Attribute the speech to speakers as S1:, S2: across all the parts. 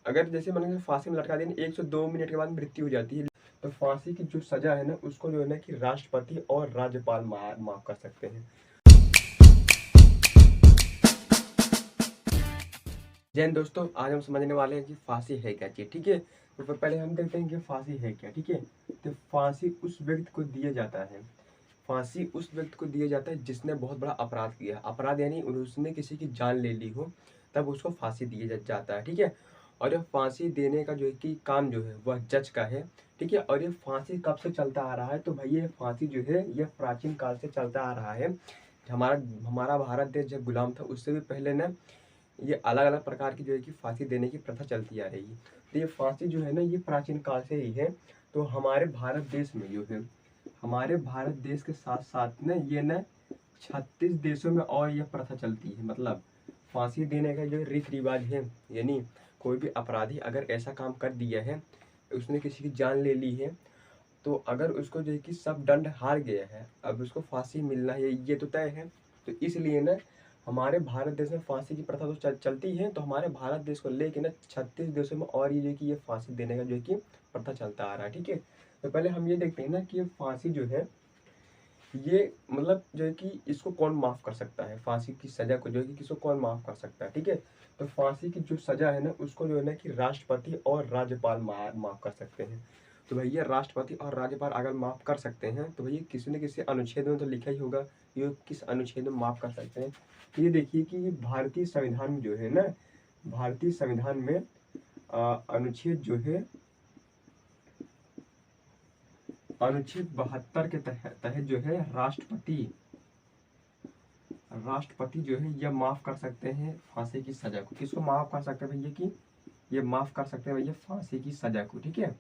S1: अगर जैसे मान लीजिए फांसी में लटका दें 1 से 2 मिनट के बाद मृत्यु हो जाती है, तो फांसी की जो सजा है ना उसको जो है ना कि राष्ट्रपति और राज्यपाल माफ कर सकते हैं। जय हिंद दोस्तों, आज हम समझने वाले हैं कि फांसी है क्या चीज। ठीक है, तो पहले हम देखते हैं कि फांसी है क्या। ठीक है, तो फांसी उस व्यक्ति को दिया जाता है, फांसी उस व्यक्ति को दिया जाता है जिसने बहुत बड़ा अपराध किया। अपराध यानी उसने किसी की जान ले ली हो, तब उसको फांसी दिया जाता है। ठीक है, और ये फांसी देने का जो है कि काम जो है वह जज का है। ठीक है, और ये फांसी कब से चलता आ रहा है, तो भाई ये फांसी जो है यह प्राचीन काल से चलता आ रहा है। हमारा हमारा भारत देश जब गुलाम था उससे भी पहले ना ये अलग अलग प्रकार की जो है कि फांसी देने की प्रथा चलती आ रही है। तो ये फांसी जो है ना ये प्राचीन काल से ही है। तो हमारे भारत देश में जो है, हमारे भारत देश के साथ साथ ना ये ना 36 देशों में और यह प्रथा चलती है। मतलब फांसी देने का जो रीति रिवाज है, यानी कोई भी अपराधी अगर ऐसा काम कर दिया है, उसने किसी की जान ले ली है, तो अगर उसको जो है कि सब दंड हार गया है, अब उसको फांसी मिलना है ये तो तय है। तो इसलिए ना हमारे भारत देश में फांसी की प्रथा तो चलती है। तो हमारे भारत देश को लेके ना 36 देशों में और ये जो है कि ये फांसी देने का जो है कि प्रथा चलता आ रहा है। ठीक है, तो पहले हम ये देखते हैं ना कि फांसी जो है ये मतलब जो है कि इसको कौन माफ कर सकता है, फांसी की सजा को जो है कि किसको कौन माफ कर सकता है। ठीक है, तो फांसी की जो सजा है ना उसको जो है ना कि राष्ट्रपति और राज्यपाल माफ कर सकते हैं। तो भैया राष्ट्रपति और राज्यपाल अगर माफ कर सकते हैं तो भैया किसी न किसी अनुच्छेद में तो लिखा ही होगा ये किस अनुच्छेद में माफ कर सकते हैं। तो ये देखिए कि भारतीय संविधान में जो है ना, भारतीय संविधान में अनुच्छेद जो है अनुच्छेद 72 के तहत जो है राष्ट्रपति जो है यह माफ कर सकते हैं फांसी की सजा को। किसको माफ कर सकते हैं भैया कि ये माफ कर सकते हैं भैया फांसी की सजा को। ठीक है,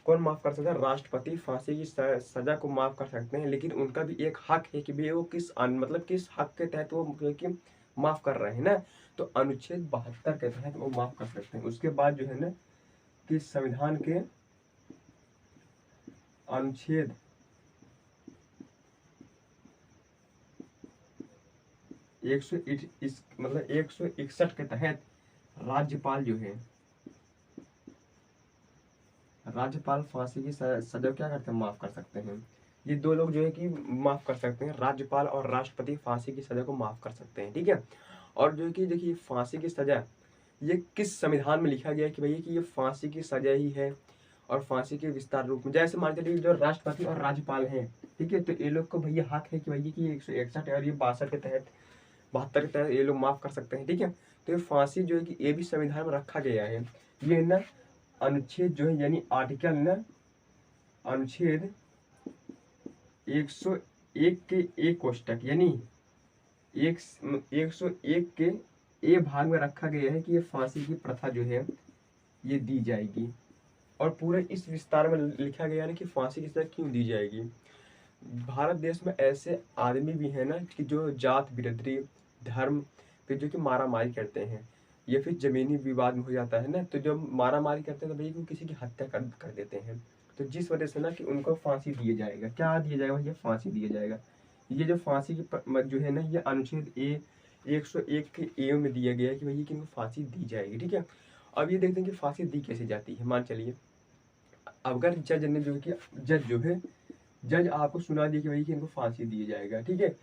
S1: कौन माफ कर सकता है, राष्ट्रपति फांसी की सजा को माफ कर सकते हैं। लेकिन उनका भी एक हक है कि भाई वो मतलब किस हक के तहत वो कि माफ कर रहे हैं ना, तो अनुच्छेद 72 के तहत वो माफ कर सकते हैं। उसके बाद जो है ना कि संविधान के अनुच्छेद 161 के तहत राज्यपाल जो है, राज्यपाल फांसी की सजा क्या करते हैं, माफ कर सकते हैं। ये दो लोग जो है कि माफ कर सकते हैं, राज्यपाल और राष्ट्रपति फांसी की सजा को माफ कर सकते हैं। ठीक है, और जो है कि देखिए फांसी की सजा ये किस संविधान में लिखा गया है कि भैया कि ये फांसी की सजा ही है, और फांसी के विस्तार रूप में जैसे मान चलिए जो राष्ट्रपति और राज्यपाल हैं, ठीक है, तो ये लोग को भैया हक है कि भैया कि 161 और ये 62 के तहत 72 के तहत ये लोग माफ कर सकते हैं। ठीक है, तो ये फांसी जो है कि ये भी संविधान में रखा गया है। ये ना अनुच्छेद जो है यानी आर्टिकल ना अनुच्छेद 101 के एक कोष्टक यानी 101 के ए भाग में रखा गया है कि ये फांसी की प्रथा जो है ये दी जाएगी। और पूरे इस विस्तार में लिखा गया है कि फांसी की सजा क्यों दी जाएगी। भारत देश में ऐसे आदमी भी हैं ना कि जो जात बिरादरी धर्म फिर जो कि मारा मारी करते हैं, या फिर जमीनी विवाद में हो जाता है ना, तो जब मारा मारी करते हैं तो भाई किसी की हत्या कर देते हैं। तो जिस वजह से ना कि उनको फांसी दिया जाएगा, क्या दिया जाएगा, ये फांसी दिया जाएगा। ये जो फांसी की जो है ना ये अनुच्छेद 101 के ए में दिया गया है कि भैया कि इनको फांसी दी जाएगी। ठीक है, अब ये देखते हैं कि फांसी दी कैसे जाती है। मान चलिए अगर जज ने जो है कि जज आपको सुना दिया कि भाई कि इनको फांसी दिया जाएगा। ठीक है,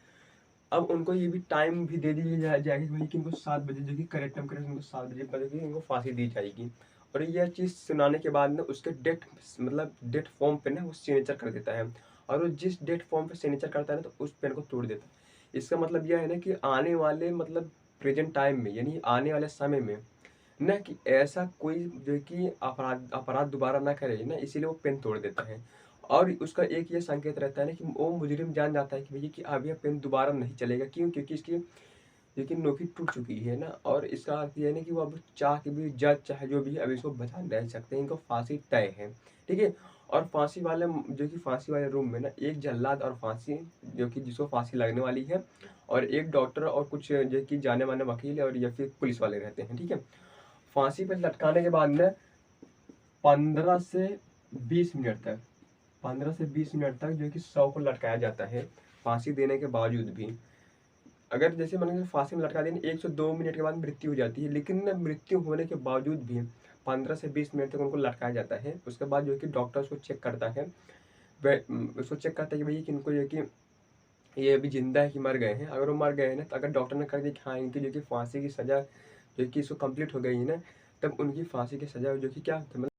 S1: अब उनको ये भी टाइम भी दे दिया जाएगा कि भाई कि इनको 7 बजे जो कि करेक्ट टाइम करेक्ट इनको 7 बजे इनको फांसी दी जाएगी। और यह चीज़ सुनाने के बाद ना उसके डेट मतलब डेट फॉर्म पे ना वो सिग्नेचर कर देता है, और वो जिस डेट फॉर्म पे सिग्नेचर करता है ना तो उस पेन को तोड़ देता है। इसका मतलब यह है ना कि आने वाले मतलब प्रेजेंट टाइम में यानी आने वाले समय में ना कि ऐसा कोई जो है कि अपराध दोबारा ना करे ना, इसीलिए वो पेन तोड़ देता है। और उसका एक ये संकेत रहता है ना कि वो मुजरिम जान जाता है कि भैया कि अब यह पेन दोबारा नहीं चलेगा। क्यों, क्योंकि इसकी लेकिन नौकरी टूट चुकी है ना, और इसका अर्थ यह है ना कि वो अब चाह के भी जज चाहे जो भी अब इसको बचा नहीं सकते, इनको फांसी तय है। ठीक है, और फांसी वाले जो कि फांसी वाले रूम में ना एक जल्लाद और फांसी जो कि जिसको फांसी लगने वाली है, और एक डॉक्टर और कुछ जो कि जाने माने वकील और या फिर पुलिस वाले रहते हैं। ठीक है, फांसी पर लटकाने के बाद में 15 से 20 मिनट तक 15 से 20 मिनट तक जो कि 100 को लटकाया जाता है फांसी देने के बावजूद भी। अगर जैसे मान लीजिए फांसी में लटका दें 1 से 2 मिनट के बाद मृत्यु हो जाती है, लेकिन ना मृत्यु होने के बावजूद भी 15 से 20 मिनट तक उनको लटकाया जाता है। उसके बाद जो है कि डॉक्टर उसको चेक करता है, उसको चेक करता है कि भई कि इनको जो है कि ये अभी ज़िंदा है कि मर गए हैं। अगर वो मर गए हैं ना, तो अगर डॉक्टर ने कर दिया कि हाँ, इनकी जो है कि फांसी की सज़ा जो है कि इसको कंप्लीट हो गई है ना, तब उनकी फांसी की सज़ा जो कि क्या मतलब